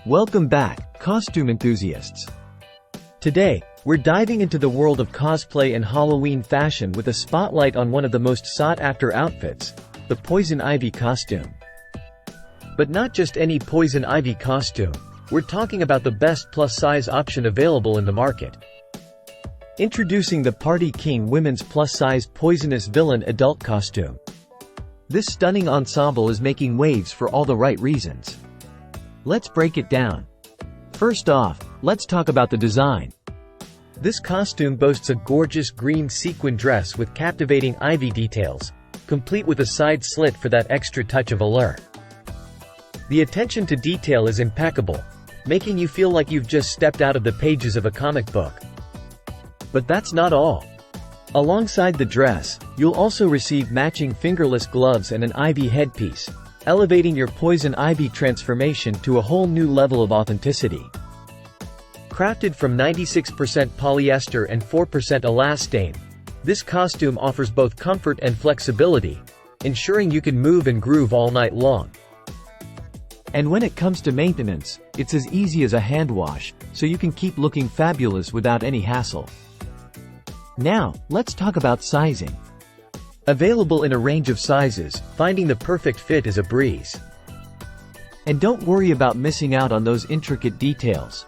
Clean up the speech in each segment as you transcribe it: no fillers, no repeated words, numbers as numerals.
Welcome back, costume enthusiasts. Today, we're diving into the world of cosplay and Halloween fashion with a spotlight on one of the most sought-after outfits, the Poison Ivy costume. But not just any Poison Ivy costume, we're talking about the best plus-size option available in the market. Introducing the Party King women's plus-size poisonous villain adult costume. This stunning ensemble is making waves for all the right reasons. Let's break it down. First off, let's talk about the design. This costume boasts a gorgeous green sequin dress with captivating ivy details, complete with a side slit for that extra touch of allure. The attention to detail is impeccable, making you feel like you've just stepped out of the pages of a comic book. But that's not all. Alongside the dress, you'll also receive matching fingerless gloves and an ivy headpiece, elevating your Poison Ivy transformation to a whole new level of authenticity. Crafted from 96% polyester and 4% elastane, this costume offers both comfort and flexibility, ensuring you can move and groove all night long. And when it comes to maintenance, it's as easy as a hand wash, so you can keep looking fabulous without any hassle. Now, let's talk about sizing. Available in a range of sizes, finding the perfect fit is a breeze. And don't worry about missing out on those intricate details.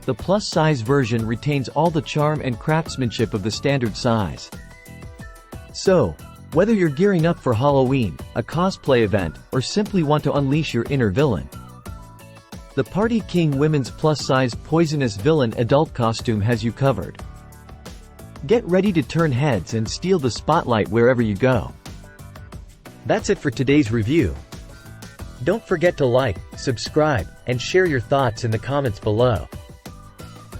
The plus-size version retains all the charm and craftsmanship of the standard size. So, whether you're gearing up for Halloween, a cosplay event, or simply want to unleash your inner villain, the Party King women's plus-size poisonous villain adult costume has you covered. Get ready to turn heads and steal the spotlight wherever you go. That's it for today's review. Don't forget to like, subscribe, and share your thoughts in the comments below.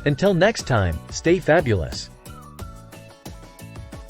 Until next time, stay fabulous.